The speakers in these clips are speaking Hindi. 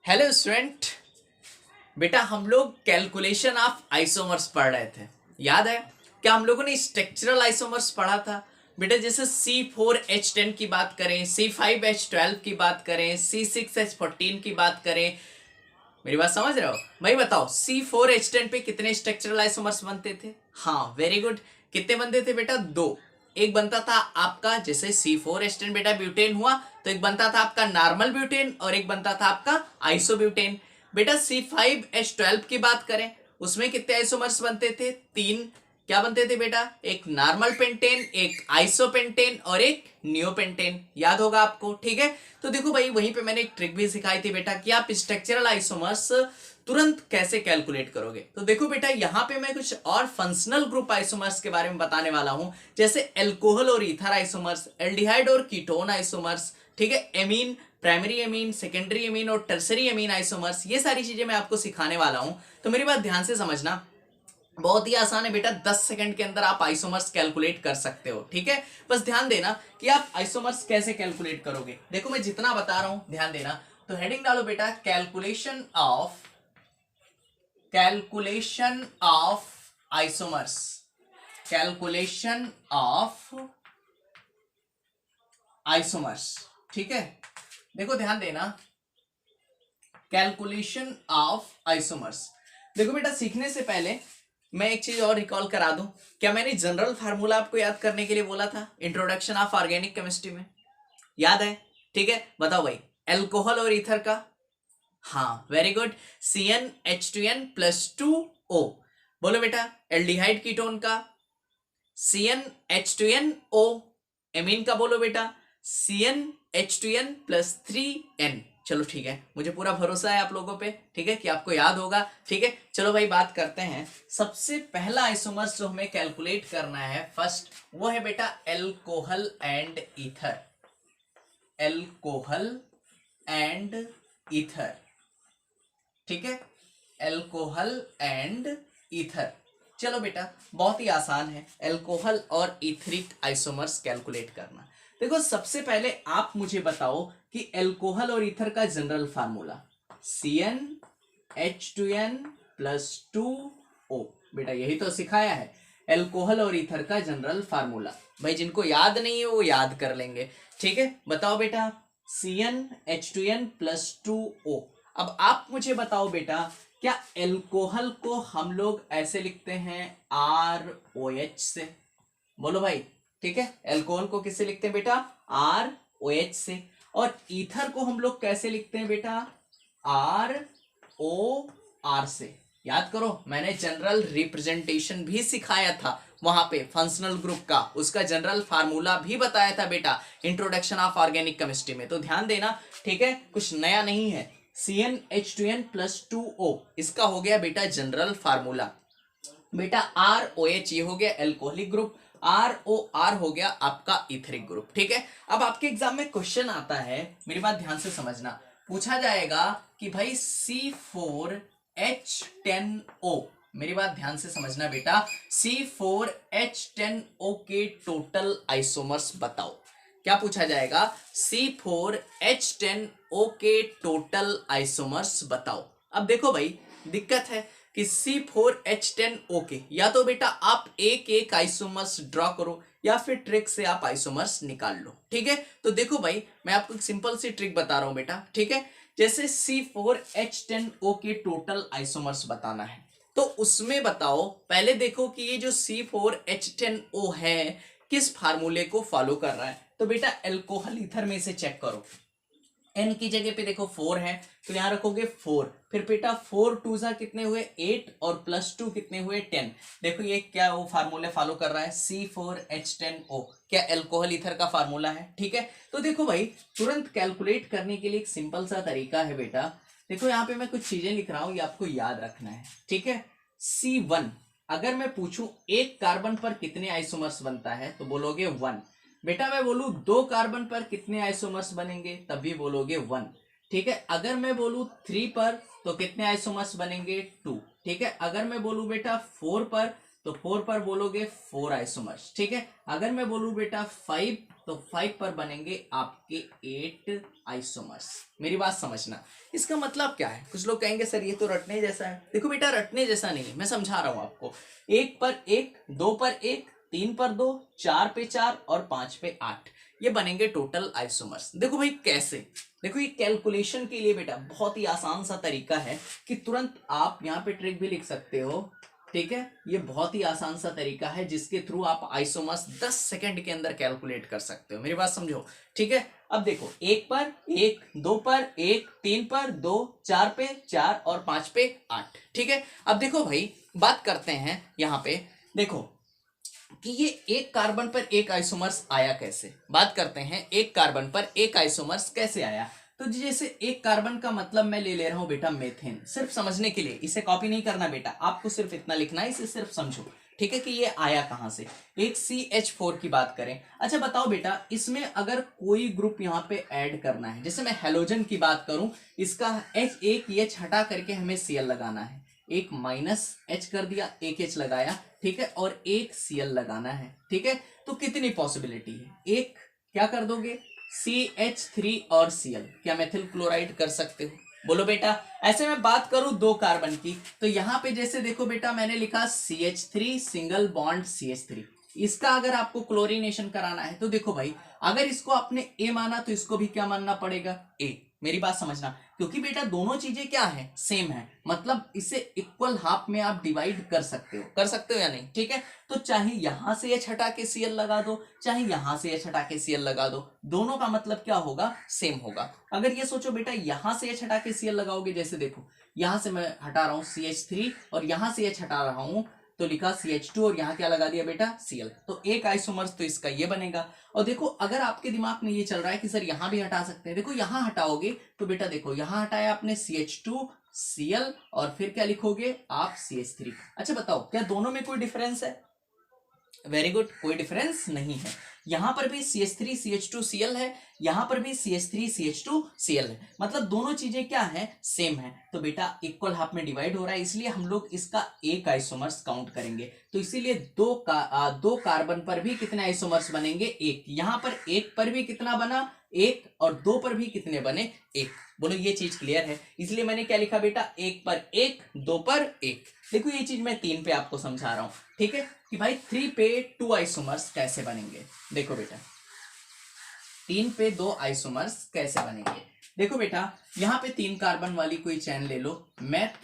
Hello student. बेटा हम लोग कैलकुलेशन ऑफ आइसोमर्स पढ़ रहे थे, याद है क्या? हम लोगों ने स्ट्रक्चरल आइसोमर्स पढ़ा था बेटा। जैसे C4H10 की बात करें, C5H12 की बात करें, C6H14 की बात करें। मेरी बात समझ रहे हो भाई? बताओ C4H10 पे कितने स्ट्रक्चरल आइसोमर्स बनते थे? हाँ वेरी गुड। कितने बनते थे बेटा? दो। एक बनता था आपका जैसे C4H10 बेटा ब्यूटेन हुआ तो एक बनता था आपका नॉर्मल ब्यूटेन और एक बनता था आपका आइसोब्यूटेन। बेटा C5H12 की बात करें, उसमें कितने आइसोमर्स बनते थे? तीन। क्या बनते थे बेटा? एक नॉर्मल पेंटेन, एक आइसोपेंटेन और एक नियोपेंटेन। याद होगा आपको, ठीक है? तो देखो भाई वहीं पे मैंने एक ट्रिक भी सिखाई थी बेटा कि आप स्ट्रक्चरल आइसोमर्स तुरंत कैसे कैलकुलेट करोगे। तो देखो बेटा यहाँ पे मैं कुछ और फंक्शनल ग्रुप आइसोमर्स के बारे में बताने वाला हूं, जैसे एल्कोहल और ईथर आइसोमर्स, एल्डिहाइड और कीटोन आइसोमर्स, ठीक है, amine, primary amine, secondary amine और टर्सरी एमीन आइसोमर्स। ये सारी चीजें मैं आपको सिखाने वाला हूं, तो मेरी बात ध्यान से समझना। बहुत ही आसान है बेटा, 10 सेकंड के अंदर आप आइसोमर्स कैलकुलेट कर सकते हो, ठीक है? बस ध्यान देना कि आप आइसोमर्स कैसे कैलकुलेट करोगे। देखो मैं जितना बता रहा हूं ध्यान देना। तो हेडिंग डालो बेटा, calculation of isomers, calculation of isomers, ठीक है? देखो ध्यान देना, कैलकुलेशन ऑफ आइसोमर्स। देखो बेटा सीखने से पहले मैं एक चीज और रिकॉल करा दूं। क्या मैंने जनरल फार्मूला आपको याद करने के लिए बोला था इंट्रोडक्शन ऑफ ऑर्गेनिक केमिस्ट्री में? याद है? ठीक है, बताओ भाई। एल्कोहल और ईथर का? हाँ वेरी गुड, CnH2n+2O। बोलो बेटा एल्डिहाइड कीटोन का? CnH2nO। एमीन का बोलो बेटा? CnH2n+3N। चलो ठीक है, मुझे पूरा भरोसा है आप लोगों पे, ठीक है, कि आपको याद होगा, ठीक है? चलो भाई बात करते हैं। सबसे पहला आइसोमर्स जो हमें कैलकुलेट करना है फर्स्ट, वो है बेटा alcohol and ether. Alcohol and ether, ठीक है, एल्कोहल एंड ईथर। चलो बेटा बहुत ही आसान है एल्कोहल और ईथरिक आइसोमर्स कैलकुलेट करना। देखो सबसे पहले आप मुझे बताओ कि एल्कोहल और ईथर का जनरल फार्मूला CnH2n+2O। बेटा यही तो सिखाया है, एल्कोहल और ईथर का जनरल फार्मूला। भाई जिनको याद नहीं है वो याद कर लेंगे, ठीक है? बताओ बेटा CnH2n+2O। अब आप मुझे बताओ बेटा, क्या एल्कोहल को हम लोग ऐसे लिखते हैं ROH से? बोलो भाई, ठीक है? एल्कोहल को किससे लिखते हैं बेटा? ROH से। और ईथर को हम लोग कैसे लिखते हैं बेटा? ROR से। याद करो मैंने जनरल रिप्रेजेंटेशन भी सिखाया था वहां पे, फंक्शनल ग्रुप का, उसका जनरल फार्मूला भी बताया था बेटा इंट्रोडक्शन ऑफ ऑर्गेनिक केमिस्ट्री में। तो ध्यान देना, ठीक है, कुछ नया नहीं है। CnH2n+2O इसका हो गया बेटा जनरल फार्मूला। बेटा ROH ये हो गया एल्कोहलिक ग्रुप, ROR हो गया आपका इथरिक ग्रुप, ठीक है? अब आपके एग्जाम में क्वेश्चन आता है, मेरी बात ध्यान से समझना, पूछा जाएगा कि भाई C4H10O, मेरी बात ध्यान से समझना बेटा, C4H10O के टोटल आइसोमर्स बताओ। क्या पूछा जाएगा? C4H10O के टोटल आइसोमर्स बताओ। अब देखो भाई दिक्कत है कि C4H10O के या तो बेटा आप एक एक आइसोमर्स ड्रॉ करो या फिर ट्रिक से आप आइसोमर्स निकाल लो, ठीक है? तो देखो भाई मैं आपको एक सिंपल सी ट्रिक बता रहा हूं बेटा, ठीक है? जैसे C4H10O के टोटल आइसोमर्स बताना है तो उसमें बताओ, पहले देखो कि ये जो C4H10O है किस फार्मूले को फॉलो कर रहा है। तो बेटा एल्कोहल ईथर में से चेक करो, एन की जगह पे देखो 4 है तो यहां रखोगे 4, फिर बेटा 4 टू सा कितने हुए 8 और +2 कितने हुए 10। देखो ये क्या वो फार्मूले फॉलो कर रहा है, C4H10O, क्या एल्कोहल ईथर का फार्मूला है, ठीक है? तो देखो भाई तुरंत कैलकुलेट करने के लिए एक सिंपल सा तरीका है बेटा। देखो यहाँ पे मैं कुछ चीजें लिख रहा हूं, ये आपको याद रखना है, ठीक है? C1, अगर मैं पूछूं एक कार्बन पर कितने आइसोमर्स बनता है तो बोलोगे 1। बेटा मैं बोलूं 2 कार्बन पर कितने आइसोमर्स बनेंगे तब भी बोलोगे 1, ठीक है? अगर मैं बोलूं 3 पर तो कितने आइसोमर्स बनेंगे 2, ठीक है? अगर मैं बोलूं बेटा 4 पर तो 4 पर बोलोगे 4 आइसोमर्स, ठीक है। अगर मैं बोलूं बेटा 5, तो 5 पर बनेंगे आपके 8 आइसोमर्स। मेरी बात समझना, इसका मतलब क्या है? कुछ लोग कहेंगे सर ये तो रटने जैसा है। देखो बेटा रटने जैसा नहीं है, मैं समझा रहा हूं आपको। 1 पर 1, 2 पर 1, 3 पर 2, 4 पे 4 और 5 पे 8, ये बनेंगे टोटल आइसोमर्स। देखो भाई कैसे, देखो ये कैलकुलेशन के लिए बेटा बहुत ही आसान सा तरीका है कि तुरंत आप यहाँ पे ट्रिक भी लिख सकते हो, ठीक है। ये बहुत ही आसान सा तरीका है जिसके थ्रू आप आइसोमर्स 10 सेकंड के अंदर कैलकुलेट कर सकते हो। मेरी बात समझो, ठीक है। अब देखो 1 पर 1, 2 पर 1, 3 पर 2, 4 पे 4 और 5 पे 8, ठीक है। अब देखो भाई बात करते हैं यहाँ पे, देखो कि ये एक कार्बन पर एक आइसोमर्स आया कैसे। बात करते हैं एक कार्बन पर एक आइसोमर्स कैसे आया। तो जैसे एक कार्बन का मतलब मैं ले रहा हूं बेटा मेथेन, सिर्फ समझने के लिए, इसे कॉपी नहीं करना बेटा, आपको सिर्फ इतना लिखना है, इसे सिर्फ समझो, ठीक है, कि ये आया कहां से। एक CH4 की बात करें, अच्छा बताओ बेटा इसमें अगर कोई ग्रुप यहाँ पे ऐड करना है, जैसे मैं हेलोजन की बात करूं, इसका H, एक H हटा करके हमें Cl लगाना है, एक -H कर दिया, एक H लगाया, ठीक है, और एक Cl लगाना है, ठीक है। तो कितनी पॉसिबिलिटी है, एक क्या कर दोगे CH3 और Cl, क्या मेथिल क्लोराइड कर सकते हो? बोलो बेटा। ऐसे में बात करूं दो कार्बन की, तो यहां पे जैसे देखो बेटा मैंने लिखा CH3 सिंगल बॉन्ड CH3, इसका अगर आपको क्लोरीनेशन कराना है तो देखो भाई अगर इसको आपने A माना तो इसको भी क्या मानना पड़ेगा A। मेरी बात समझना, क्योंकि बेटा दोनों चीजें क्या है सेम है, मतलब इसे इक्वल हाफ में आप डिवाइड कर सकते हो या नहीं, ठीक है। तो चाहे यहां से H हटा के Cl लगा दो, चाहे यहां से H हटा के Cl लगा दो, दोनों का मतलब क्या होगा सेम होगा। अगर ये सोचो बेटा यहां से H हटा के Cl लगाओगे, जैसे देखो यहां से मैं हटा रहा हूं CH3 और यहां से H हटा रहा हूं, तो लिखा CH2 और यहां क्या लगा दिया बेटा Cl, तो एक आइसोमर्स तो इसका ये बनेगा। और देखो अगर आपके दिमाग में ये चल रहा है कि सर यहां भी हटा सकते हैं, देखो यहां हटाओगे तो बेटा देखो यहां हटाया आपने CH2 Cl और फिर क्या लिखोगे आप CH3। अच्छा बताओ क्या दोनों में कोई डिफरेंस है? वेरी गुड, कोई डिफरेंस नहीं है। यहां पर भी CH3 CH2 Cl है, यहां पर भी CH3 CH2 Cl है, मतलब दोनों चीजें क्या है सेम है। तो बेटा इक्वल हाफ में डिवाइड हो रहा है, इसलिए हम लोग इसका एक आइसोमर्स काउंट करेंगे। तो इसीलिए दो कार्बन पर भी कितने आइसोमर्स बनेंगे एक। यहां पर एक पर भी कितना बना एक, और दो पर भी कितने बने एक। बोलो ये चीज क्लियर है, इसलिए मैंने क्या लिखा बेटा एक पर एक, दो पर एक। देखो ये चीज मैं 3 पे आपको समझा रहा हूं, ठीक है, कि भाई 3 पे 2 आइसोमर्स कैसे बनेंगे। देखो बेटा 3 पे 2 आइसोमर्स कैसे बनेंगे। देखो बेटा यहां पे 3 कार्बन वाली कोई चैन ले लो, मेथ,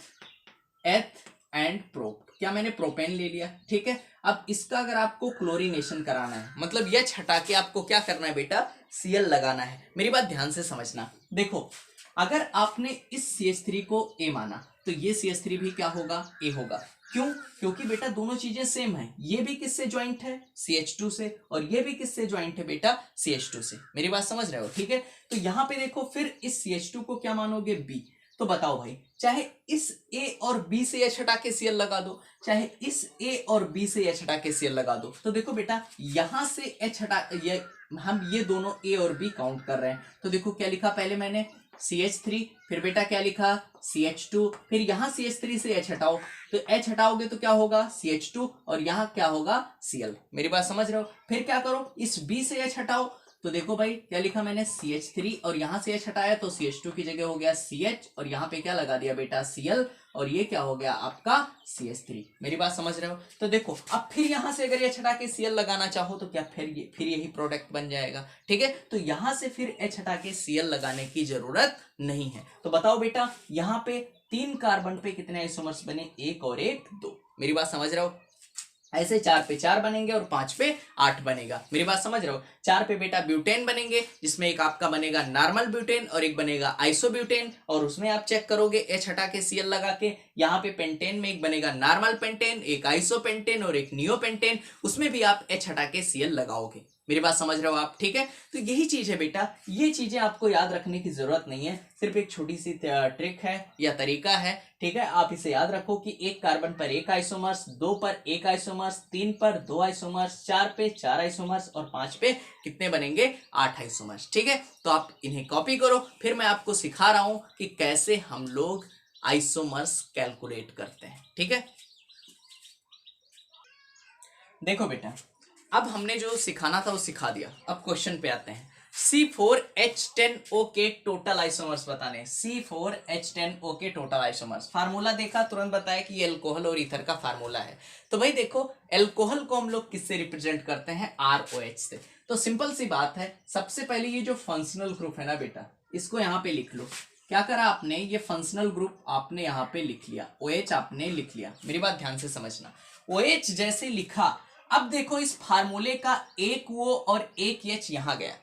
एथ एंड प्रोप, क्या मैंने प्रोपेन ले लिया, ठीक है। अब इसका अगर आपको क्लोरीनेशन कराना है, मतलब H हटा के आपको क्या करना है बेटा Cl लगाना है। मेरी बात ध्यान से समझना, देखो अगर आपने इस CH3 को A माना तो ये CH3 भी क्या होगा A होगा। क्यों? क्योंकि बेटा दोनों चीजें सेम है, ये भी किससे ज्वाइंट है CH2 से, और ये भी किससे ज्वाइंट है बेटा CH2 से। मेरी बात समझ रहे हो, ठीक है। तो यहां पे देखो फिर इस CH2 को क्या मानोगे B। तो बताओ भाई चाहे इस A और B से H हटा के Cl लगा दो, चाहे इस A और B से H हटा के Cl लगा दो, तो देखो बेटा यहां से H हटा हम ये दोनों A और B काउंट कर रहे हैं। तो देखो क्या लिखा पहले मैंने CH3, फिर बेटा क्या लिखा CH2, फिर यहां CH3 से H हटाओ, तो H हटाओगे तो क्या होगा CH2 और यहां क्या होगा Cl। मेरी बात समझ रहे हो। फिर क्या करो इस B से H हटाओ, तो देखो भाई क्या लिखा मैंने CH3 और यहां से H हटाया तो CH2 की जगह हो गया CH और यहां पे क्या लगा दिया बेटा Cl और ये क्या हो गया आपका CH3। मेरी बात समझ रहे हो। तो देखो अब फिर यहां से अगर H हटा के Cl लगाना चाहो तो क्या फिर यही प्रोडक्ट बन जाएगा, ठीक है। तो यहां से फिर H हटा के Cl लगाने की जरूरत नहीं है। तो बताओ बेटा यहां पे 3 कार्बन पे कितने आइसोमर्स बने एक और एक दो। मेरी बात समझ रहे हो। ऐसे 4 पे 4 बनेंगे और 5 पे 8 बनेगा। मेरी बात समझ रहे हो। 4 पे बेटा ब्यूटेन बनेंगे, जिसमें एक आपका बनेगा नॉर्मल ब्यूटेन और एक बनेगा आइसोब्यूटेन, और उसमें आप चेक करोगे H हटा के Cl लगा के। यहाँ पे पेंटेन में एक बनेगा नॉर्मल पेंटेन, एक आइसोपेंटेन और एक नियोपेंटेन, उसमें भी आप H हटा के Cl लगाओगे। मेरी बात समझ रहे हो आप, ठीक है। तो यही चीज है बेटा, ये चीजें आपको याद रखने की जरूरत नहीं है, सिर्फ एक छोटी सी ट्रिक है या तरीका है, ठीक है। आप इसे याद रखो कि एक कार्बन पर एक आइसोमर्स, 2 पर एक आइसोमर्स, 3 पर 2 आइसोमर्स, 4 पे 4 आइसोमर्स और 5 पे कितने बनेंगे 8 आइसोमर्स, ठीक है। तो आप इन्हें कॉपी करो, फिर मैं आपको सिखा रहा हूं कि कैसे हम लोग आइसोमर्स कैलकुलेट करते हैं, ठीक है। देखो बेटा, अब हमने जो सिखाना था वो सिखा दिया। अब क्वेश्चन पे आते हैं। C4H10O के टोटल आइसोमर्स बताने हैं। C4H10O के टोटल आइसोमर्स, फार्मूला देखा, तुरंत बताया कि ये अल्कोहल और ईथर का फार्मूला है। तो भाई देखो, अल्कोहल को हम लोग किससे रिप्रेजेंट करते हैं? ROH से। तो सिंपल सी बात है, सबसे पहले ये जो फंक्शनल ग्रुप है ना बेटा, इसको यहाँ पे लिख लो। क्या करा आपने? ये फंक्शनल ग्रुप आपने यहाँ पे लिख लिया, OH आपने लिख लिया। मेरी बात ध्यान से समझना, OH जैसे लिखा, अब देखो इस फार्मूले का एक O और एक H यहां गया,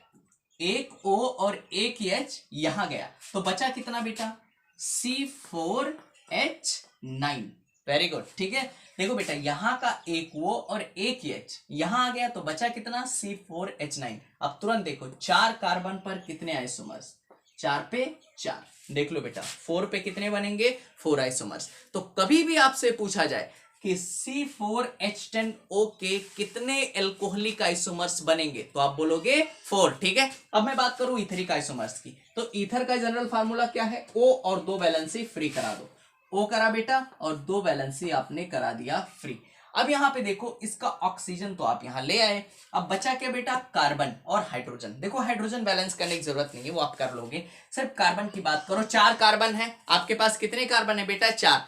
एक O और एक H यहां गया, तो बचा कितना बेटा? C4H9। वेरी गुड, ठीक है। देखो बेटा, यहां का एक O और एक H यहां आ गया, तो बचा कितना? C4H9। अब तुरंत देखो, 4 कार्बन पर कितने आइसोमर्स? 4 पे 4। देख लो बेटा, 4 पे कितने बनेंगे? 4 आइसोमर्स। तो कभी भी आपसे पूछा जाए कि C4H10O के कितने एल्कोहलिक आइसोमर्स बनेंगे, तो आप बोलोगे 4, ठीक है। अब मैं बात करूं ईथरिक आइसोमर्स की, तो ईथर का जनरल फार्मूला क्या है? O और 2 वैलेंसी फ्री करा दो। O करा बेटा, और 2 वैलेंसी आपने करा दिया फ्री। अब यहां पे देखो, इसका ऑक्सीजन तो आप यहां ले आए, अब बचा क्या बेटा? कार्बन और हाइड्रोजन। देखो, हाइड्रोजन बैलेंस करने की जरूरत नहीं है, वो आप कर लोगे। सिर्फ कार्बन की बात करो, 4 कार्बन है आपके पास। कितने कार्बन है बेटा? 4।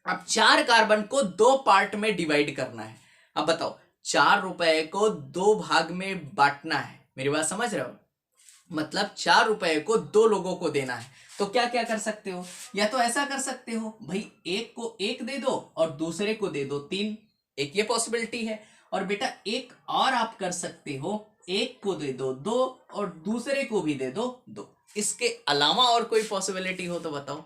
अब 4 कार्बन को 2 पार्ट में डिवाइड करना है। अब बताओ, 4 रुपए को 2 भाग में बांटना है। मेरी बात समझ रहे हो? मतलब 4 रुपए को 2 लोगों को देना है। तो क्या क्या कर सकते हो? या तो ऐसा कर सकते हो भाई, एक को 1 दे दो और दूसरे को दे दो 3, एक ये पॉसिबिलिटी है। और बेटा एक और आप कर सकते हो, एक को दे दो 2 और दूसरे को भी दे दो 2। इसके अलावा और कोई पॉसिबिलिटी हो तो बताओ?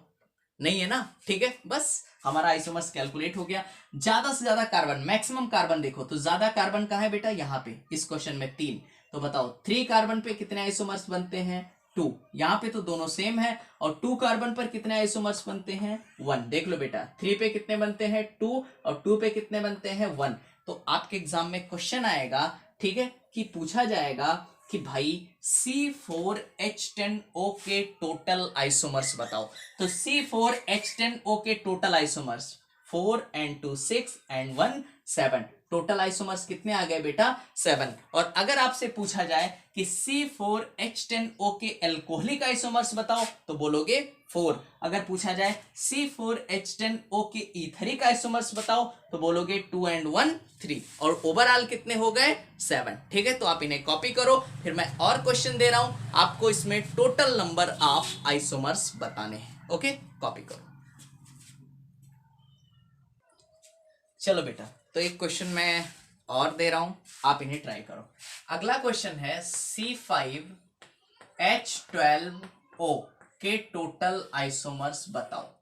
नहीं है ना, ठीक है। बस हमारा आइसोमर्स कैलकुलेट हो गया। ज्यादा से ज्यादा कार्बन, मैक्सिमम कार्बन देखो, तो ज्यादा कार्बन कहाँ है बेटा? यहाँ पे, इस क्वेश्चन में 3। तो बताओ 3 कार्बन पे कितने आइसोमर्स बनते हैं? 2। यहाँ पे तो दोनों सेम है। और 2 कार्बन पर कितने आइसोमर्स बनते हैं? 1। देख लो बेटा, 3 पे कितने बनते हैं? 2, और 2 पे कितने बनते हैं? 1। तो आपके एग्जाम में क्वेश्चन आएगा, ठीक है, कि पूछा जाएगा कि भाई C4H10O के टोटल आइसोमर्स बताओ। तो C4H10O के total isomers 4 and 2 6 and 1 7। Total isomers कितने आ गए बेटा? 7। और अगर आपसे पूछा जाए कि C4H10O के एल्कोहलिक आइसोमर्स बताओ, तो बोलोगे 4। अगर पूछा जाए C4H10O के ईथरिक आइसोमर्स बताओ, तो बोलोगे 2 and 1 3। और ओवरऑल कितने हो गए? 7, ठीक है। तो आप इन्हें कॉपी करो, फिर मैं और क्वेश्चन दे रहा हूं आपको, इसमें टोटल नंबर ऑफ आइसोमर्स बताने हैं। ओके, कॉपी करो। चलो बेटा, तो एक क्वेश्चन मैं और दे रहा हूं, आप इन्हें ट्राई करो। अगला क्वेश्चन है C5H12O के टोटल आइसोमर्स बताओ।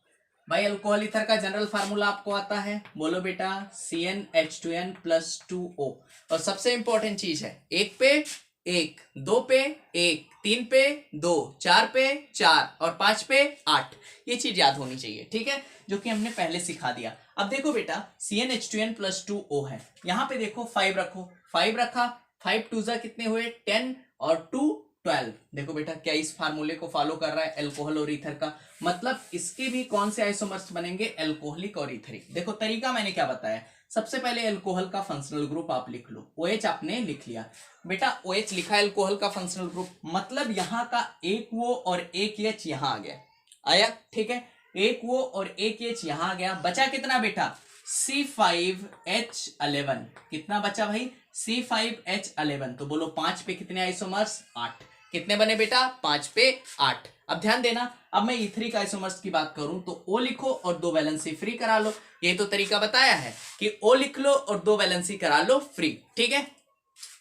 भाई अल्कोहल ईथर का जनरल फार्मूला आपको आता है, बोलो बेटा। CnH2n+2O। और सबसे इंपॉर्टेंट चीज है, 1 पे 1, 2 पे 1, 3 पे 2, 4 पे 4 और 5 पे 8। ये चीज याद होनी चाहिए, ठीक है, जो कि हमने पहले सिखा दिया। अब देखो बेटा, CnH2n+2O है, यहाँ पे देखो 5 रखो, 5 रखा, 5 2 कितने हुए? 10 और 2 12। देखो बेटा, क्या इस फार्मूले को फॉलो कर रहा है अल्कोहल और ईथर का? मतलब इसके भी कौन से आइसोमर्स बनेंगे? अल्कोहलिक और ईथरिक। देखो तरीका मैंने क्या बताया, सबसे पहले अल्कोहल का फंक्शनल ग्रुप आप लिख लो। OH आपने लिख लिया बेटा, OH लिखा है अल्कोहल का फंक्शनल ग्रुप, मतलब यहाँ का एक O और एक H यहाँ आ गया, आया, ठीक है। एक O और एक H यहाँ आ गया, बचा कितना बेटा? C5H11। कितना बचा भाई? C5H11। तो बोलो 5 पे कितने आइसोमर्स? 8। कितने बने बेटा? 5 पे 8। अब ध्यान देना, अब मैं ईथरिक आइसोमर्स की बात करूं तो O लिखो और 2 वैलेंसी फ्री करा लो। ये तो तरीका बताया है कि O लिख लो और 2 वैलेंसी करा लो फ्री, ठीक है।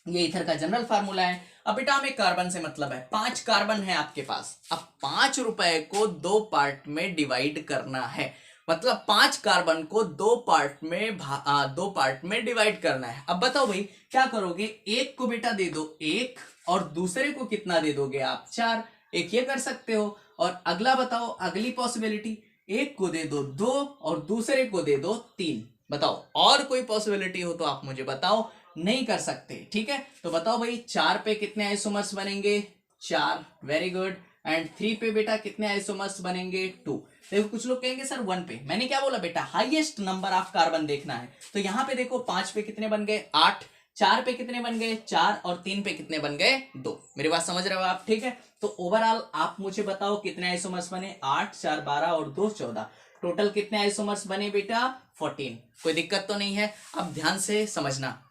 ये ईथर का जनरल फार्मूला है। अब बेटा हमें कार्बन से मतलब है, 5 कार्बन है आपके पास। अब 5 रुपए को 2 पार्ट में डिवाइड करना है, मतलब 5 कार्बन को 2 पार्ट में डिवाइड करना है। अब बताओ भाई क्या करोगे? एक को बेटा दे दो 1 और दूसरे को कितना दे दोगे आप? 4। एक ये कर सकते हो। और अगला बताओ, अगली पॉसिबिलिटी, एक को दे दो 2 और दूसरे को दे दो 3। बताओ और कोई पॉसिबिलिटी हो तो आप मुझे बताओ। नहीं कर सकते, ठीक है। तो बताओ भाई 4 पे कितने आइसोमर्स बनेंगे? 4। Very good. एंड 3 पे बेटा कितने आइसोमर्स बनेंगे 2। देखो कुछ लोग कहेंगे सर 1 पे, मैंने क्या बोला बेटा हाईएस्ट नंबर ऑफ कार्बन देखना है। तो यहाँ पे देखो 5 पे कितने बन गए 8, 4 पे कितने बन गए 4 और 3 पे कितने बन गए 2। मेरी बात समझ रहे हो आप? ठीक है, तो ओवरऑल आप मुझे बताओ कितने आइसोमर्स बने 8 4 12 और 2 14। टोटल कितने आइसोमर्स बने बेटा 14। कोई दिक्कत तो नहीं है? अब ध्यान से समझना।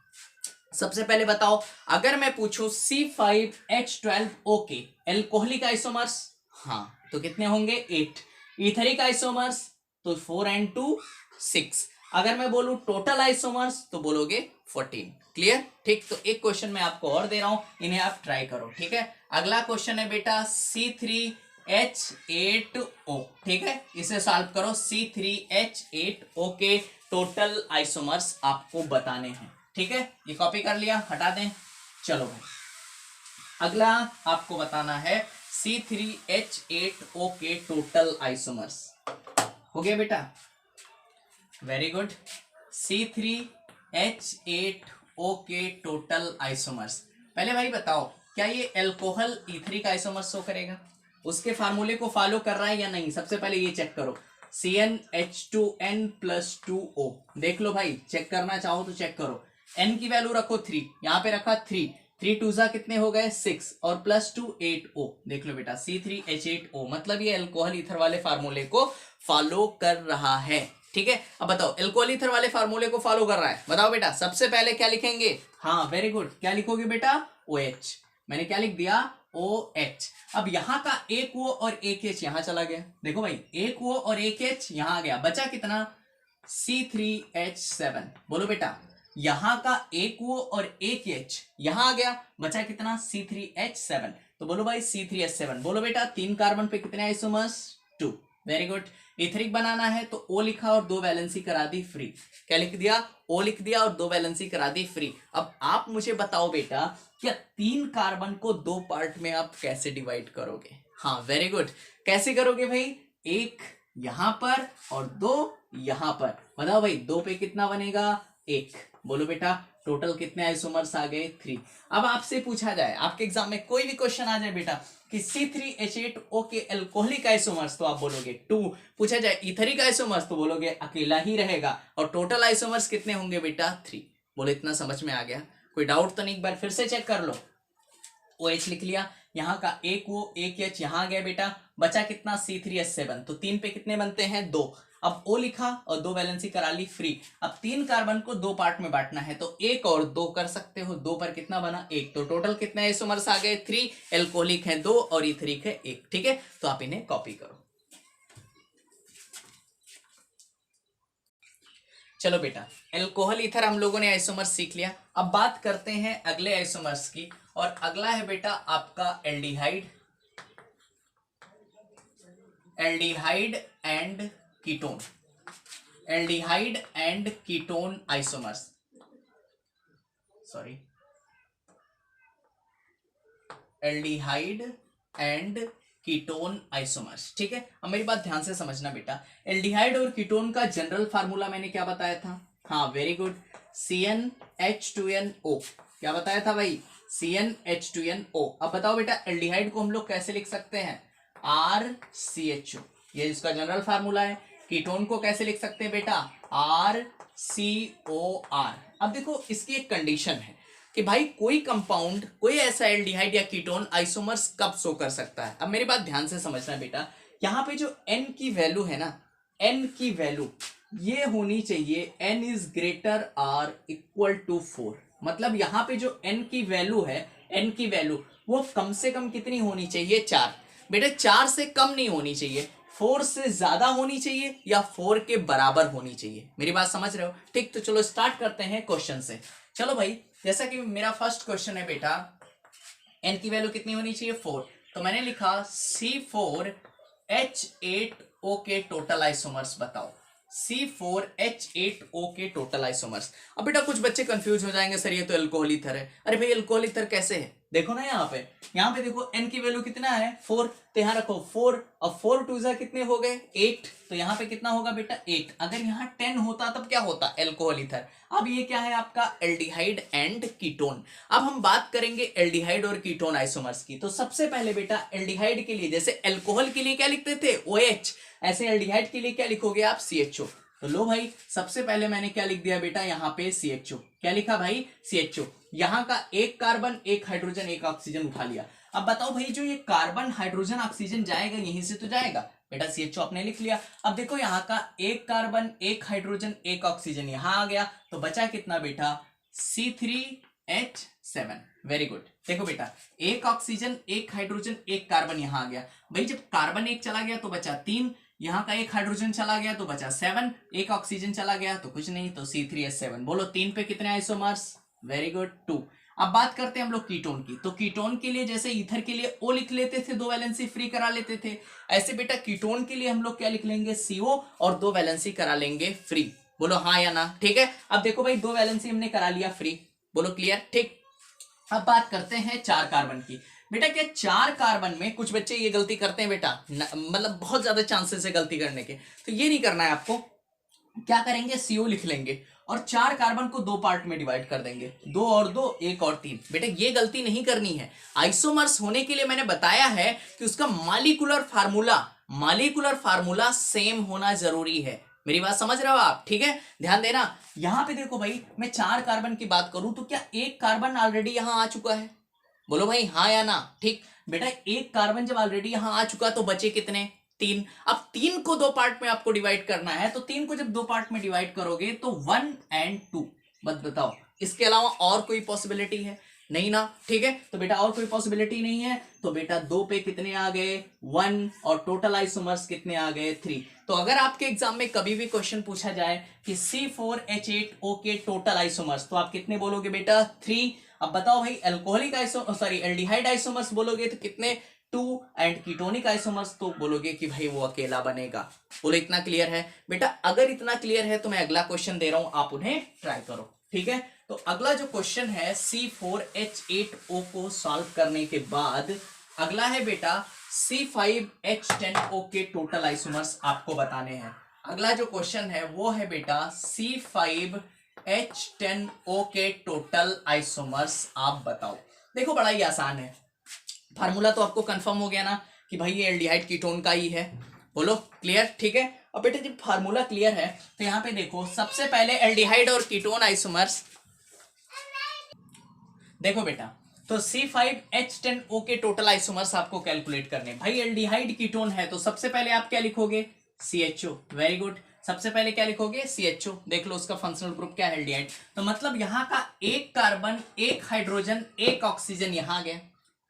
सबसे पहले बताओ अगर मैं पूछूं C5H12O एल्कोहलिक आइसोमर्स, हाँ तो कितने होंगे 8। इथरिक आइसोमर्स तो 4 and 2 6। अगर मैं बोलूं टोटल आइसोमर्स तो बोलोगे 14। क्लियर? ठीक, तो एक क्वेश्चन मैं आपको और दे रहा हूं, इन्हें आप ट्राई करो। ठीक है, अगला क्वेश्चन है बेटा C3H8O। ठीक है, इसे सॉल्व करो। C3H8O के टोटल आइसोमर्स आपको बताने हैं। ठीक है, ये कॉपी कर लिया, हटा दें। चलो भाई अगला आपको बताना है C3H8O के टोटल आइसोमर्स। हो गया बेटा? Very good. C3H8O के टोटल आइसोमर्स। पहले भाई बताओ क्या ये एल्कोहल इथरिक आइसोमर्स शो करेगा? उसके फार्मूले को फॉलो कर रहा है या नहीं? सबसे पहले ये चेक करो। CnH2n+2O देख लो भाई, चेक करना चाहो तो चेक करो। n की वैल्यू रखो 3, यहाँ पे रखा 3, 3 2 कितने हो गए 6 और +2 8O। देख लो बेटा C3H8O, मतलब ये अल्कोहल ईथर वाले फार्मूले को फॉलो कर रहा है। ठीक है, अब बताओ अल्कोहल ईथर वाले फार्मूले को फॉलो कर रहा है, बताओ बेटा सबसे पहले क्या लिखेंगे? हाँ वेरी गुड, क्या लिखोगे बेटा? OH। मैंने क्या लिख दिया? OH। अब यहाँ का एक O और एक H यहाँ चला गया। देखो भाई एक O और एक H यहाँ आ गया, बचा कितना? C3H7। बोलो बेटा यहाँ का एक O और एक H यहाँ आ गया, बचा कितना? C3H7। तो बोलो भाई C3H7। बोलो बेटा 3 कार्बन पे कितने आइसोमर्स? 2। Very good. इथरिक बनाना है तो O लिखा और 2 वैलेंसी करा दी फ्री। क्या लिख दिया? O लिख दिया और 2 वैलेंसी करा दी फ्री। अब आप मुझे बताओ बेटा क्या 3 कार्बन को 2 पार्ट में आप कैसे डिवाइड करोगे? हाँ वेरी गुड, कैसे करोगे भाई? 1 यहां पर और 2 यहां पर। बताओ भाई 2 पे कितना बनेगा? 1। बोलो बेटा टोटल कितने आइसोमर्स आ गए? 3। अब आपसे पूछा जाए, आपके एग्जाम में कोई भी क्वेश्चन आ जाए बेटा कि C3H8O के एल्कोहलिक आइसोमर्स, तो आप बोलोगे 2। पूछा जाए इथरिक आइसोमर्स तो बोलोगे अकेला ही रहेगा। और टोटल आइसोमर्स कितने होंगे बेटा? 3। बोलो इतना समझ में आ गया? कोई डाउट तो नहीं? एक बार फिर से चेक कर लो। OH लिख लिया, यहाँ का एक O एक H यहाँ आ गया बेटा, बचा कितना? C3H7। तो 3 पे कितने बनते हैं? 2। अब O लिखा और 2 वैलेंसी करा ली फ्री। अब 3 कार्बन को 2 पार्ट में बांटना है तो 1 और 2 कर सकते हो। 2 पर कितना बना? 1। तो टोटल कितने आइसोमर्स आ गए? 3। एल्कोहलिक है 2 और इथरिक है 1। ठीक है, तो आप इन्हें कॉपी करो। चलो बेटा एल्कोहल ईथर हम लोगों ने आइसोमर्स सीख लिया। अब बात करते हैं अगले आइसोमर्स की, और अगला है बेटा आपका aldehyde, aldehyde and ketone. Aldehyde and ketone isomers, sorry aldehyde and ketone isomers. ठीक है, अब मेरी बात ध्यान से समझना बेटा। एल्डिहाइड और कीटोन का जनरल फार्मूला मैंने क्या बताया था? हाँ वेरी गुड, CnH2nO। क्या बताया था भाई? CnH2nO। अब बताओ बेटा एल्डिहाइड को हम लोग कैसे लिख सकते हैं? RCHO, ये इसका जनरल फार्मूला है। कीटोन को कैसे लिख सकते हैं बेटा? RCOR। अब देखो इसकी एक कंडीशन है कि भाई कोई कंपाउंड, कोई ऐसा एल्डिहाइड या कीटोन आइसोमर्स कब शो कर सकता है। अब मेरी बात ध्यान से समझना बेटा, यहाँ पे जो n की वैल्यू है ना, n की वैल्यू ये होनी चाहिए n is greater or equal to 4। मतलब यहाँ पे जो n की वैल्यू है, n की वैल्यू वो कम से कम कितनी होनी चाहिए? 4। बेटे 4 से कम नहीं होनी चाहिए, 4 से ज्यादा होनी चाहिए या 4 के बराबर होनी चाहिए। मेरी बात समझ रहे हो? ठीक, तो चलो स्टार्ट करते हैं क्वेश्चन से। चलो भाई जैसा कि मेरा फर्स्ट क्वेश्चन है बेटा, n की वैल्यू कितनी होनी चाहिए? 4। तो मैंने लिखा C4H8O के टोटल आइसोमर्स बताओ। C4H8O के टोटल आइसोमर्स। अब बेटा कुछ बच्चे कंफ्यूज हो जाएंगे, सर ये तो अल्कोहल ईथर है। अरे भाई अल्कोहल ईथर कैसे है? देखो ना यहाँ पे देखो n की वैल्यू कितना है 4, तो यहाँ रखो 4 और 4 टू जा कितने हो गए 8, तो यहाँ पे कितना होगा बेटा 8। अगर यहाँ 10 होता तब क्या होता एल्कोहल ईथर। अब ये क्या है आपका एल्डिहाइड एंड कीटोन। अब हम बात करेंगे एल्डिहाइड और कीटोन आइसोमर्स की। तो सबसे पहले बेटा एल्डिहाइड के लिए जैसे एल्कोहल के लिए क्या लिखते थे OH, ऐसे एल्डिहाइड के लिए क्या लिखोगे आप CHO। तो लो भाई सबसे पहले मैंने क्या लिख दिया बेटा यहाँ पे CHO, क्या लिखा भाई CHO। यहाँ का एक कार्बन एक हाइड्रोजन एक ऑक्सीजन उठा लिया। अब बताओ भाई जो ये कार्बन हाइड्रोजन ऑक्सीजन जाएगा यहीं से तो जाएगा बेटा, CHO आपने लिख लिया। अब देखो यहाँ का एक कार्बन एक हाइड्रोजन एक ऑक्सीजन यहाँ आ गया, तो बचा कितना बेटा C3H7। Very good. देखो बेटा एक ऑक्सीजन एक हाइड्रोजन एक कार्बन यहाँ आ गया। भाई जब कार्बन एक चला गया तो बचा 3, यहाँ का एक हाइड्रोजन चला गया तो बचा 7, एक ऑक्सीजन चला गया तो कुछ नहीं, तो C3H7। बोलो 3 पे कितने आइसोमर्स, वेरी गुड 2। अब बात करते हैं हम लोग कीटोन की। तो कीटोन के लिए जैसे ईथर के लिए O लिख लेते थे, 2 वैलेंसी फ्री करा लेते थे, ऐसे बेटा कीटोन के लिए हम लोग क्या लिख लेंगे CO और 2 वैलेंसी करा लेंगे फ्री। बोलो हाँ या ना, ठीक है। अब देखो भाई 2 वैलेंसी हमने करा लिया फ्री, बोलो क्लियर, ठीक। अब बात करते हैं 4 कार्बन की। बेटा क्या 4 कार्बन में कुछ बच्चे ये गलती करते हैं बेटा, मतलब बहुत ज्यादा चांसेस है गलती करने के, तो ये नहीं करना है आपको। क्या करेंगे CO लिख लेंगे और 4 कार्बन को 2 पार्ट में डिवाइड कर देंगे, 2 और 2 1 और 3। बेटा ये गलती नहीं करनी है। आइसोमर्स होने के लिए मैंने बताया है कि उसका मालिकुलर फार्मूला सेम होना जरूरी है। मेरी बात समझ रहे हो आप, ठीक है, ध्यान देना। यहां पे देखो भाई मैं 4 कार्बन की बात करूं तो क्या एक कार्बन ऑलरेडी यहां आ चुका है, बोलो भाई हाँ या ना, ठीक। बेटा एक कार्बन जब ऑलरेडी यहां आ चुका तो बचे कितने 3। अब 3 को 2 पार्ट में आपको डिवाइड करना है, तो 3 को जब 2 पार्ट में डिवाइड करोगे तो 1 और 2, बस बताओ इसके अलावा और कोई पॉसिबिलिटी है नहीं ना, ठीक है। तो बेटा और कोई पॉसिबिलिटी नहीं है, तो बेटा 2 पे कितने आ गए 1 और टोटल आइसोमर्स कितने आ गए 3। तो अगर आपके एग्जाम में कभी भी क्वेश्चन पूछा जाए कि C4H8O के टोटल आइसोमर्स, तो आप कितने बोलोगे बेटा 3। अब बताओ भाई एल्कोहलिक एल्डिहाइड आइसोमर्स बोलोगे तो कितने 2 एंड कीटोनिक आइसोमर्स तो बोलोगे कि भाई वो अकेला बनेगा। बोलो इतना क्लियर है बेटा। अगर इतना क्लियर है तो मैं अगला क्वेश्चन दे रहा हूं, आप उन्हें ट्राई करो, ठीक है। तो अगला जो क्वेश्चन है C4H8O को सॉल्व करने के बाद अगला है बेटा C5H10O के टोटल आइसोमर्स आपको बताने हैं। अगला जो क्वेश्चन है वो है बेटा C5H10O के टोटल आइसोमर्स आप बताओ। देखो बड़ा ही आसान है, फार्मूला तो आपको कंफर्म हो गया ना कि भाई ये एल्डिहाइड कीटोन का ही है, बोलो क्लियर, ठीक है। अब बेटा जब फार्मूला क्लियर है तो यहाँ पे देखो सबसे पहले एल्डिहाइड और कीटोन आइसोमर्स, देखो बेटा तो C5H10O के टोटल आइसोमर्स आपको कैलकुलेट करने। भाई एल्डिहाइड कीटोन है तो सबसे पहले आप क्या लिखोगे CHO, वेरी गुड। सबसे पहले क्या लिखोगे CHO, देख लो उसका फंक्शनल ग्रुप क्या है एल्डिहाइड। तो मतलब यहाँ का एक कार्बन एक हाइड्रोजन एक ऑक्सीजन यहाँ गया,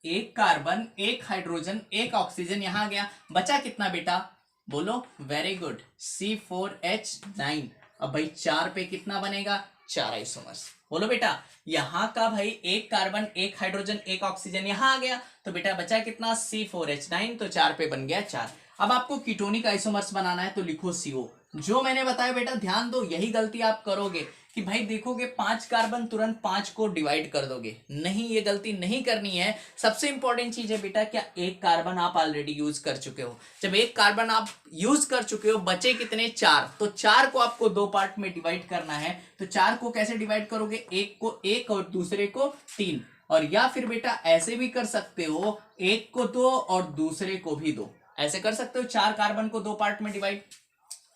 एक कार्बन एक हाइड्रोजन एक ऑक्सीजन यहां गया, बचा कितना बेटा बोलो, वेरी गुड C4H9। अब भाई 4 पे कितना बनेगा 4 आइसोमर्स, बोलो बेटा यहां का भाई एक कार्बन एक हाइड्रोजन एक ऑक्सीजन यहां आ गया, तो बेटा बचा कितना C4H9, तो 4 पे बन गया 4। अब आपको कीटोनिक आइसोमर्स बनाना है तो लिखो CO। जो मैंने बताया बेटा ध्यान दो, यही गलती आप करोगे कि भाई देखोगे 5 कार्बन तुरंत 5 को डिवाइड कर दोगे, नहीं ये गलती नहीं करनी है। सबसे इंपॉर्टेंट चीज है बेटा क्या एक कार्बन आप ऑलरेडी यूज कर चुके हो। जब एक कार्बन आप यूज कर चुके हो बचे कितने 4, तो 4 को आपको 2 पार्ट में डिवाइड करना है। तो 4 को कैसे डिवाइड करोगे, एक को 1 और दूसरे को 3, और या फिर बेटा ऐसे भी कर सकते हो एक को 2 और दूसरे को भी 2, ऐसे कर सकते हो। 4 कार्बन को 2 पार्ट में डिवाइड,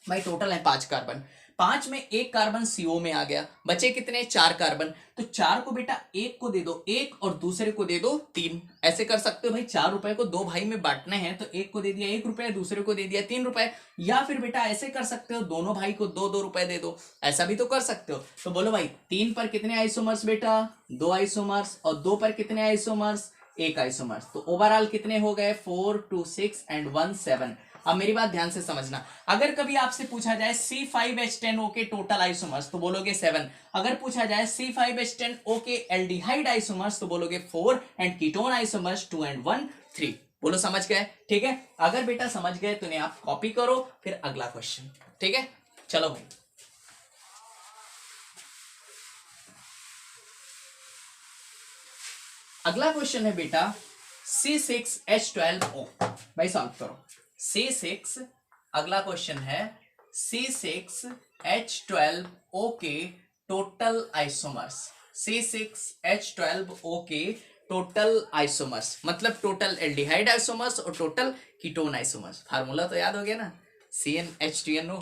भाई टोटल है 5 कार्बन, 5 में एक कार्बन CO में आ गया, बचे कितने 4 कार्बन, तो 4 को बेटा एक को दे दो 1 और दूसरे को दे दो 3, ऐसे कर सकते हो। भाई 4 रुपए को 2 भाई में बांटने हैं तो एक को दे दिया 1 रुपए, दूसरे को दे दिया 3 रुपए, या फिर बेटा ऐसे कर सकते हो दोनों भाई को 2-2 रुपए दे दो, ऐसा भी तो कर सकते हो। तो बोलो भाई 3 पर कितने आइसोमर्स बेटा 2 आइसोमर्स, और 2 पर कितने आइसोमर्स 1 आइसोमर्स, तो ओवरऑल कितने हो गए 4 2 6 एंड 1 7। अब मेरी बात ध्यान से समझना, अगर कभी आपसे पूछा जाए C5H10O के टोटल आइसोमर्स तो बोलोगे 7, अगर पूछा जाए C5H10O के एल्डिहाइड आइसोमर्स तो बोलोगे 4 एंड कीटोन आइसोमर्स 2 एंड 1 3। बोलो समझ गए, ठीक है। अगर बेटा समझ गए तो इन्हें आप कॉपी करो, फिर अगला क्वेश्चन, ठीक है। चलो भाई अगला क्वेश्चन है बेटा C6H12O। भाई सॉल्व करो। C6, अगला क्वेश्चन है C6H12O के टोटल आइसोमर्स। C6H12O के टोटल आइसोमर्स मतलब टोटल एल्डिहाइड आइसोमर्स और टोटल कीटोन आइसोमर्स। फार्मूला तो याद हो गया ना, CnH2nO।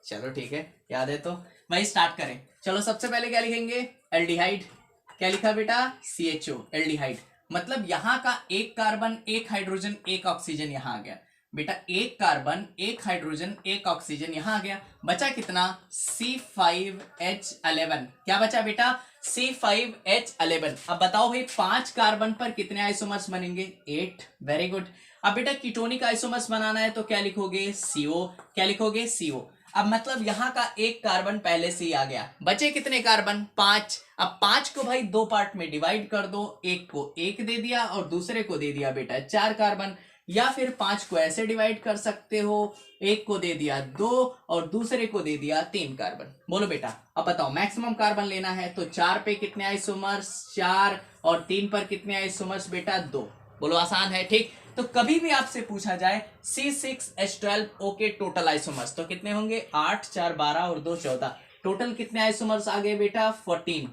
चलो ठीक है, याद है तो वही स्टार्ट करें। चलो सबसे पहले क्या लिखेंगे, एल्डिहाइड। क्या लिखा बेटा, CHO एल्डिहाइड। मतलब यहाँ का एक कार्बन एक हाइड्रोजन एक ऑक्सीजन यहाँ आ गया बेटा, एक कार्बन एक हाइड्रोजन एक ऑक्सीजन यहाँ आ गया। बचा कितना, C5H11। क्या बचा बेटा, C5H11। अब बताओ भाई 5 कार्बन पर कितने आइसोमर्स बनेंगे, 8। Very good. अब बेटा कीटोनिक आइसोमर्स बनाना है तो क्या लिखोगे, CO। क्या लिखोगे, CO। अब मतलब यहाँ का एक कार्बन पहले से ही आ गया, बचे कितने कार्बन, 5। अब 5 को भाई 2 पार्ट में डिवाइड कर दो, एक को 1 दे दिया और दूसरे को दे दिया बेटा 4 कार्बन। या फिर 5 को ऐसे डिवाइड कर सकते हो, एक को दे दिया 2 और दूसरे को दे दिया 3 कार्बन। बोलो बेटा, अब बताओ मैक्सिमम कार्बन लेना है तो 4 पे कितने आइसोमर्स, 4, और 3 पर कितने आइसोमर्स बेटा, 2। बोलो आसान है, ठीक। तो कभी भी आपसे पूछा जाए C6H12O के टोटल आइसोमर्स तो कितने होंगे, 8, 4, 12 और 2, 14। टोटल कितने आइसोमर्स आ गए बेटा, 14।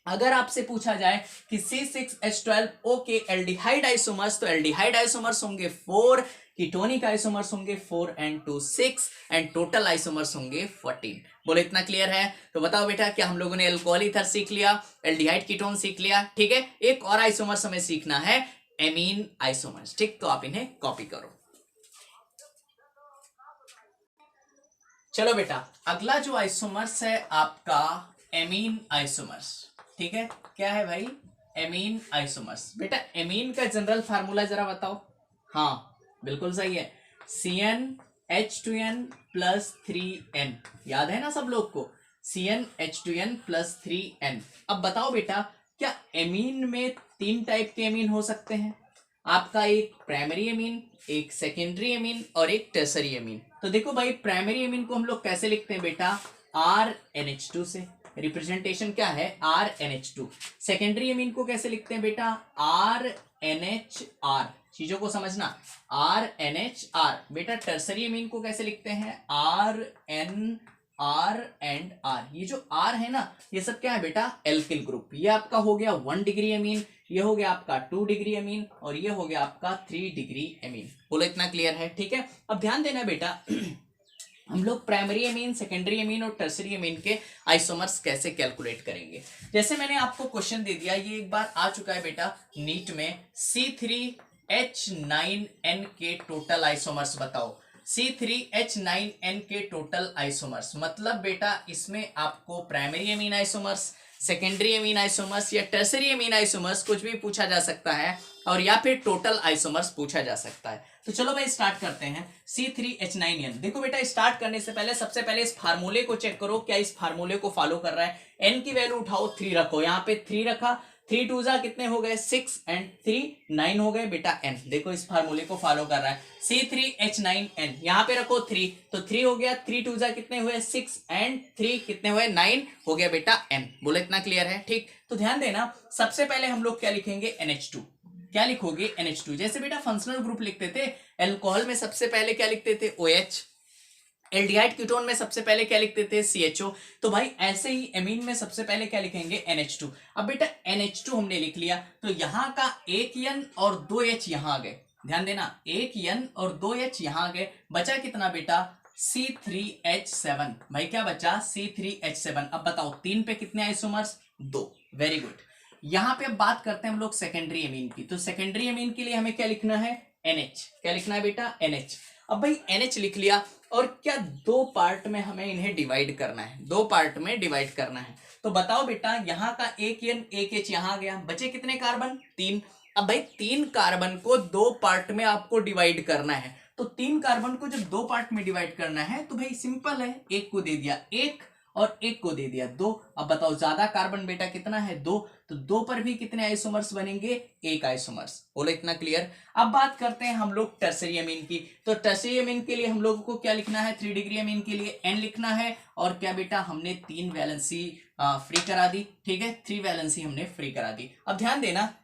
अगर आपसे पूछा जाए कि C6H12O के एल्डिहाइड आइसोमर्स तो एल्डिहाइड आइसोमर्स होंगे 4, कीटोनिक आइसोमर्स होंगे 4 and 2 6 एंड टोटल आइसोमर्स होंगे 14। बोलो इतना क्लियर है। तो बताओ बेटा, क्या हम लोगों ने अल्कोहल ईथर सीख लिया, एल्डिहाइड कीटोन सीख लिया, ठीक है। एक और आइसोमर्स हमें सीखना है, एमीन आइसोमर्स, ठीक। तो आप इन्हें कॉपी करो। चलो बेटा, अगला जो आइसोमर्स है आपका एमीन आइसोमर्स, ठीक है। क्या है भाई, एमीन आइसोमर्स। बेटा एमीन का जनरल फार्मूला जरा बताओ। हाँ बिल्कुल सही है, CnH2n प्लस 3n। याद है ना सब लोग को, CnH2n प्लस 3n। अब बताओ बेटा, क्या एमीन में 3 टाइप के एमीन हो सकते हैं आपका, एक प्राइमरी एमीन, एक सेकेंडरी एमीन और एक टर्सरी एमीन। तो देखो भाई, प्राइमरी एमीन को हम लोग कैसे लिखते हैं बेटा, RNH2 से। रिप्रेजेंटेशन क्या है, RNH2। सेकेंडरी एमीन को कैसे लिखते हैं बेटा, RNHR। चीजों को समझना, RNHR। बेटा टर्सरी एमीन को कैसे लिखते हैं, RNR एंड R। ये जो R है ना, ये सब क्या है बेटा, एल्किल ग्रुप। ये आपका हो गया 1 डिग्री एमीन, ये हो गया आपका 2 डिग्री एमीन और ये हो गया आपका 3 डिग्री एमीन। बोलो इतना क्लियर है, ठीक है। अब ध्यान देना बेटा हम लोग प्राइमरी एमीन, सेकेंडरी एमीन और टर्सरी एमीन के आइसोमर्स कैसे कैलकुलेट करेंगे। जैसे मैंने आपको क्वेश्चन दे दिया, ये एक बार आ चुका है बेटा नीट में, C3H9n के टोटल आइसोमर्स बताओ। C3H9n के टोटल आइसोमर्स मतलब बेटा इसमें आपको primary amine isomers, secondary amine isomers या टर्सरी एमीन आइसोमर्स कुछ भी पूछा जा सकता है, और या फिर टोटल आइसोमर्स पूछा जा सकता है। तो चलो भाई स्टार्ट करते हैं। C3H9n। देखो बेटा, स्टार्ट करने से पहले सबसे पहले इस फार्मूले को चेक करो, क्या इस फार्मूले को फॉलो कर रहा है। n की वैल्यू उठाओ, 3 रखो, यहाँ पे 3 रखा, 3 2 जा कितने हो गए, 6 एंड 3 9 हो गए बेटा n। देखो इस फार्मूले को फॉलो कर रहा है, C3H9n। यहाँ पे रखो 3, तो 3 हो गया, 3 2 जा कितने हुए, 6 एंड 3 कितने हुए, 9 हो गया बेटा n। बोलो इतना क्लियर है, ठीक। तो ध्यान देना, सबसे पहले हम लोग क्या लिखेंगे, NH2। क्या लिखोगे, NH2। जैसे बेटा फंक्शनल ग्रुप लिखते थे, अल्कोहल में सबसे पहले क्या लिखते थे, OH। एल्डिहाइड कीटोन में सबसे पहले क्या लिखते थे, CHO। तो भाई ऐसे ही एमीन में सबसे पहले क्या लिखेंगे, NH2। अब बेटा NH2 हमने लिख लिया, तो यहाँ का एक N और 2 H यहाँ आ गए। ध्यान देना, एक N और 2 H यहाँ आ गए। बचा कितना बेटा, C3H7। भाई क्या बचा, C3H7। अब बताओ 3 पे कितने आइसोमर्स, 2। Very good. यहाँ पे अब बात करते हैं हम लोग सेकेंडरी एमीन की। तो सेकेंडरी एमीन के लिए हमें क्या लिखना है, NH। क्या लिखना है बेटा, NH। अब भाई NH लिख लिया, और क्या 2 पार्ट में हमें इन्हें डिवाइड करना है, 2 पार्ट में डिवाइड करना है। तो बताओ बेटा, यहाँ का एक N एक H यहाँ गया, बचे कितने कार्बन, 3। अब भाई 3 कार्बन को 2 पार्ट में आपको डिवाइड करना है, तो 3 कार्बन को जब 2 पार्ट में डिवाइड करना है तो भाई सिंपल है, एक को दे दिया 1 और एक को दे दिया 2। अब बताओ ज्यादा कार्बन बेटा कितना है, 2, तो 2 पर भी कितने आइसोमर्स बनेंगे, 1 आइसोमर्स। बोलो इतना क्लियर। अब बात करते हैं हम लोग टर्सरी एमीन की। तो टर्सरी एमीन के लिए हम लोगों को क्या लिखना है, 3 डिग्री एमीन के लिए N लिखना है, और क्या बेटा हमने 3 वैलेंसी फ्री करा दी, ठीक है, 3 वैलेंसी हमने फ्री करा दी। अब ध्यान देना,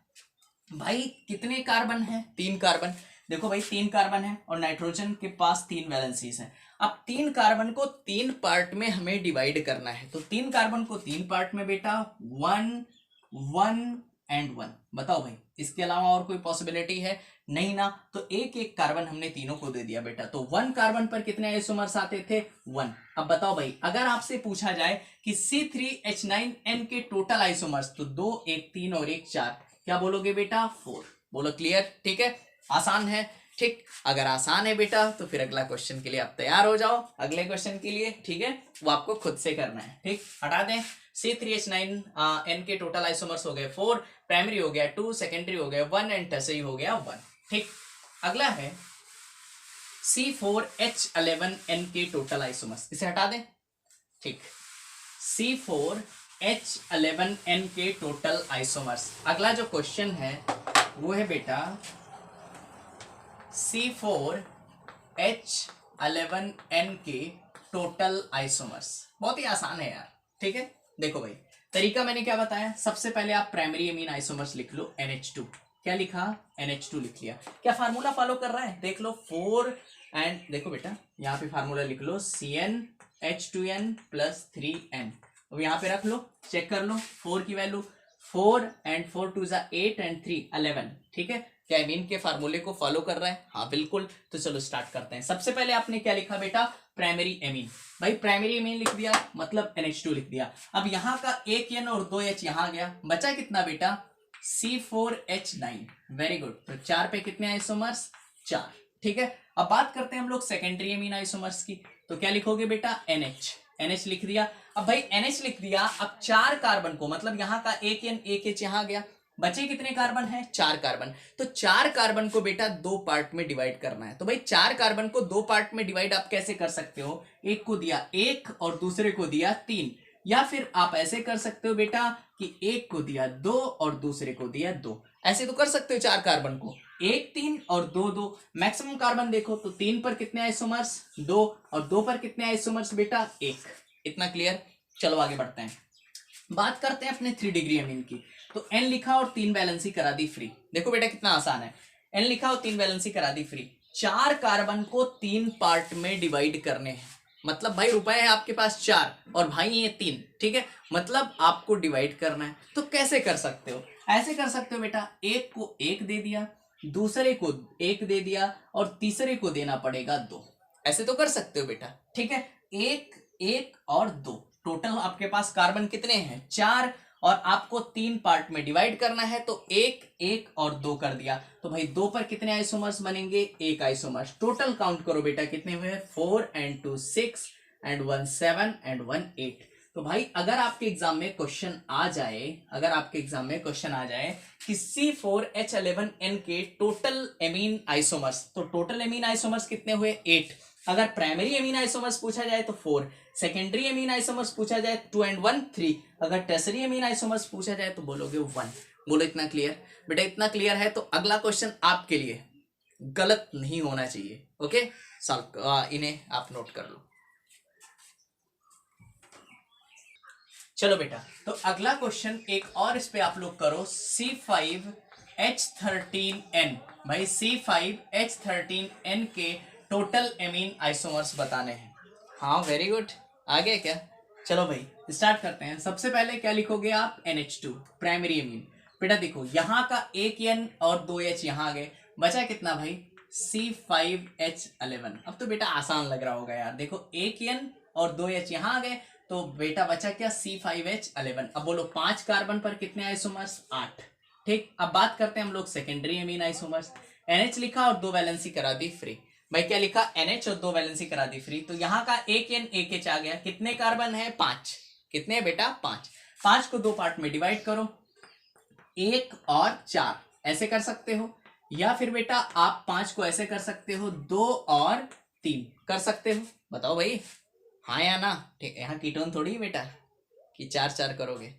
भाई कितने कार्बन है? 3 कार्बन। देखो भाई 3 कार्बन है और नाइट्रोजन के पास 3 वैलेंसीज है। अब 3 कार्बन को 3 पार्ट में हमें डिवाइड करना है, तो 3 कार्बन को 3 पार्ट में बेटा 1 1 एंड 1। बताओ भाई इसके अलावा और कोई पॉसिबिलिटी है? नहीं ना। तो एक एक कार्बन हमने तीनों को दे दिया बेटा। तो 1 कार्बन पर कितने आइसोमर्स आते थे? 1। अब बताओ भाई अगर आपसे पूछा जाए कि C3H9N के टोटल आइसोमर्स, तो 2 1 3 और 1 4, क्या बोलोगे बेटा? 4। बोलो क्लियर? ठीक है, आसान है। ठीक, अगर आसान है बेटा तो फिर अगला क्वेश्चन के लिए आप तैयार हो जाओ। अगले क्वेश्चन के लिए, ठीक है, वो आपको खुद से करना है। ठीक, हटा दें। C3H9N के टोटल आइसोमर्स हो गए 4, प्राइमरी हो गया 2, सेकेंडरी हो गया 1 एंड टर्सरी हो गया 1। ठीक, अगला है C4H11N के टोटल आइसोमर्स, इसे हटा दें। ठीक, C4H11N के टोटल आइसोमर्स। अगला जो क्वेश्चन है वो है बेटा C4H11N के टोटल आइसोमर्स। बहुत ही आसान है यार। ठीक है, देखो भाई तरीका मैंने क्या बताया। सबसे पहले आप प्राइमरी एमीन आइसोमर्स लिख लो NH2। क्या लिखा? NH2 लिख लिया। क्या फार्मूला फॉलो कर रहा है? देख लो 4 एंड देखो बेटा यहाँ पे फार्मूला लिख लो CnH2n + 3n। अब यहाँ पे रख लो, चेक कर लो 4 की वैल्यू 4 एंड 4 2 = 8 एंड 3 11। ठीक है, क्या एमीन के फार्मूले को फॉलो कर रहा है? हाँ बिल्कुल। तो चलो स्टार्ट करते हैं। सबसे पहले आपने क्या लिखा बेटा? Primary amine. भाई प्राइमरी एमीन लिख दिया मतलब NH2 लिख दिया। अब यहाँ का एक N और 2 H यहाँ गया, बचा कितना बेटा? C4H9। Very good. तो 4 पे कितने आइसोमर्स? 4। ठीक है, अब बात करते हैं हम लोग सेकेंडरी एमीन आइसोमर्स की। तो क्या लिखोगे बेटा? NH लिख दिया। अब भाई NH लिख दिया। अब 4 कार्बन को, मतलब यहाँ का एक N एक H यहाँ गया, बचे कितने कार्बन है? 4 कार्बन। तो 4 कार्बन को बेटा 2 पार्ट में डिवाइड करना है। तो भाई 4 कार्बन को 2 पार्ट में डिवाइड आप कैसे कर सकते हो? एक को दिया 1 और दूसरे को दिया 3, या फिर आप ऐसे कर सकते हो बेटा कि एक को दिया 2 और दूसरे को दिया 2। ऐसे तो कर सकते हो 4 कार्बन को, 1 3 और 2 2। मैक्सिमम कार्बन देखो तो 3 पर कितने आइसोमर्स? 2, और 2 पर कितने आइसोमर्स बेटा? 1। इतना क्लियर? चलो आगे बढ़ते हैं। बात करते हैं अपने 3 डिग्री एमीन की। तो N लिखा और 3 वैलेंसी करा दी फ्री। देखो बेटा कितना आसान है। N लिखा और 3 वैलेंसी करा दी फ्री। 4 कार्बन को 3 पार्ट में डिवाइड करने हैं। मतलब भाई रुपए है आपके पास 4 और भाई ये 3। ठीक है, मतलब आपको डिवाइड करना है। तो कैसे कर सकते हो? ऐसे कर सकते हो बेटा, एक को 1 दे दिया, दूसरे को 1 दे दिया और तीसरे को देना पड़ेगा 2। ऐसे तो कर सकते हो बेटा। ठीक है, 1 1 और 2, टोटल आपके पास कार्बन कितने हैं? 4, और आपको 3 पार्ट में डिवाइड करना है। तो 1 1 और 2 कर दिया। तो भाई 2 पर कितने आइसोमर्स बनेंगे? 1 आइसोमर्स। टोटल काउंट करो बेटा कितने हुए? 4 एंड 2 6 एंड 1 7 एंड 1 8। तो भाई अगर आपके एग्जाम में क्वेश्चन आ जाए, कि C4H11N के टोटल एमीन आइसोमर्स, तो टोटल एमीन आइसोमर्स कितने हुए? 8। अगर प्राइमरी एमीन आइसोमर्स पूछा जाए तो 4, सेकेंडरी एमीन आइसोमर्स पूछा जाए 2 एंड 1 3, अगर टर्सरी एमीन आइसोमर्स पूछा जाए तो बोलोगे 1। बोलो इतना क्लियर? बेटा इतना क्लियर है तो अगला क्वेश्चन आपके लिए गलत नहीं होना चाहिए। ओके, सॉल्व इन्हें आप नोट कर लो। चलो बेटा, तो अगला क्वेश्चन एक और इस पे आप लोग करो। C5H13N। भाई C5H13N के टोटल एमीन आइसोमर्स बताने हैं। हाँ वेरी गुड, आ गया क्या? चलो भाई स्टार्ट करते हैं। सबसे पहले क्या लिखोगे आप? NH2 primary amine. बेटा देखो यहाँ का एक N और 2 H यहाँ आ गए, बचा कितना भाई? C5H11। अब तो बेटा आसान लग रहा होगा यार। देखो एक N और 2 H यहाँ आ गए, तो बेटा बचा क्या? C5H11। अब बोलो 5 कार्बन पर कितने आइसोमर्स? 8। ठीक, अब बात करते हैं हम लोग सेकेंडरी एमीन आइसोमर्स। NH लिखा और 2 वैलेंसी करा दी फ्री। भाई क्या लिखा? NH और 2 वैलेंसी करा दी फ्री। तो यहाँ का एक N एक H आ गया। कितने कार्बन है? 5। कितने बेटा? 5। 5 को 2 पार्ट में डिवाइड करो, 1 और 4। ऐसे कर सकते हो, या फिर बेटा आप 5 को ऐसे कर सकते हो, 2 और 3 कर सकते हो। बताओ भाई, हाँ या ना? ठीक, यहाँ कीटोन थोड़ी है बेटा कि 4 4 करोगे।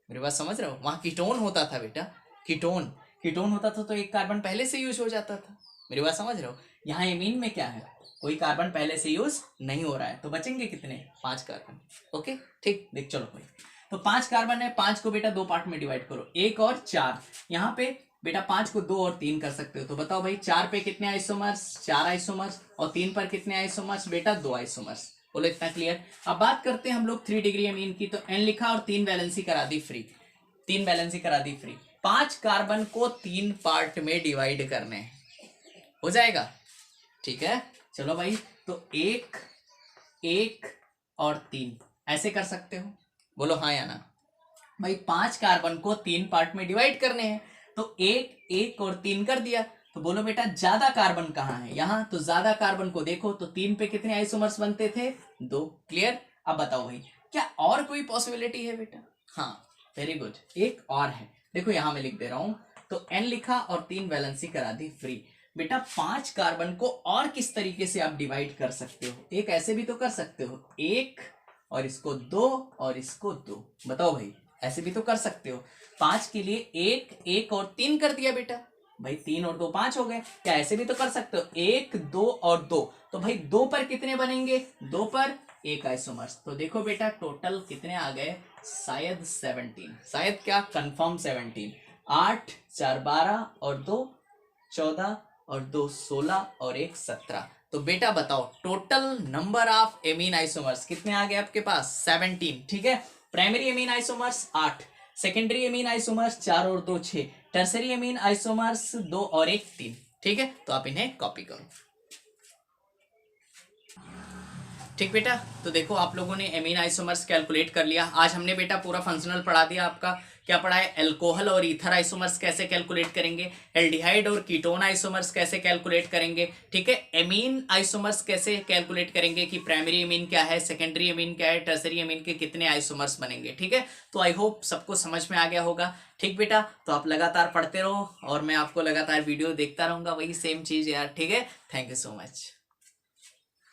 मेरी बात समझ रहे हो? वहां कीटोन होता था बेटा, कीटोन होता था तो एक कार्बन पहले से यूज हो जाता था। मेरी बात समझ रहे हो? यहाँ एमीन में क्या है? कोई कार्बन पहले से यूज नहीं हो रहा है, तो बचेंगे कितने? 5 कार्बन। ओके ठीक, देख चलो भाई, तो 5 कार्बन है, 5 को बेटा 2 पार्ट में डिवाइड करो, 1 और 4। यहाँ पे बेटा 5 को 2 और 3 कर सकते हो, तो बताओ भाई 4 पे कितने आइसोमर्स, 4 आइसोमर्स, और 3 पर कितने आइसोमर्स बेटा, 2 आइसोमर्स। बोलो इतना क्लियर। अब बात करते हैं हम लोग 3 डिग्री अमीन की, तो एन लिखा और 3 वैलेंसी करा दी फ्री, 3 वैलेंसी करा दी फ्री। 5 कार्बन को 3 पार्ट में डिवाइड करने हैं, हो जाएगा, ठीक है। चलो भाई, तो 1 1 और 3 ऐसे कर सकते हो, बोलो हाँ या ना। भाई 5 कार्बन को 3 पार्ट में डिवाइड करने हैं, तो 1 1 और 3 कर दिया। तो बोलो बेटा ज्यादा कार्बन कहाँ है, यहाँ। तो ज्यादा कार्बन को देखो तो 3 पे कितने आइसोमर्स बनते थे, 2। क्लियर। अब बताओ भाई क्या और कोई पॉसिबिलिटी है बेटा, हाँ वेरी गुड, एक और है, देखो यहां मैं लिख दे रहा हूं। तो एन लिखा और 3 वैलेंसी करा दी फ्री। बेटा 5 कार्बन को और किस तरीके से आप डिवाइड कर सकते हो, एक ऐसे भी तो कर सकते हो, 1 और इसको 2 और इसको 2, बताओ भाई ऐसे भी तो कर सकते हो। 5 के लिए 1 1 और 3 कर दिया बेटा, भाई 3 और 2 5 हो गए। क्या ऐसे भी तो कर सकते हो, 1 2 और 2, तो भाई 2 पर कितने बनेंगे, 2 पर 1 आइसोमर्स। तो देखो बेटा टोटल कितने आ गए, शायद 17, शायद क्या कंफर्म 17। 8 4 12 और 2 14 और 2 16 और 1 17। तो बेटा बताओ total number of amine isomers कितने आ गए आपके पास, 17, ठीक है। Primary amine isomers 8, secondary amine isomers 4 और 2 6, टर्सरी एमीन आइसोमर्स 2 और 1 3, ठीक है। तो आप इन्हें कॉपी करो, ठीक बेटा। तो देखो आप लोगों ने एमीन आइसोमर्स कैलकुलेट कर लिया। आज हमने बेटा पूरा फंक्शनल पढ़ा दिया आपका। क्या पढ़ा है, एल्कोहल और ईथर आइसोमर्स कैसे कैलकुलेट करेंगे, एल्डिहाइड और कीटोन आइसोमर्स कैसे कैलकुलेट करेंगे, ठीक है। एमीन आइसोमर्स कैसे कैलकुलेट करेंगे कि प्राइमरी एमीन क्या है, सेकेंडरी एमीन क्या है, टर्सरी एमीन के कितने आइसोमर्स बनेंगे, ठीक है। तो आई होप सबको समझ में आ गया होगा, ठीक बेटा। तो आप लगातार पढ़ते रहो और मैं आपको लगातार वीडियो देखता रहूंगा, वही सेम चीज यार, ठीक है। Thank you so much.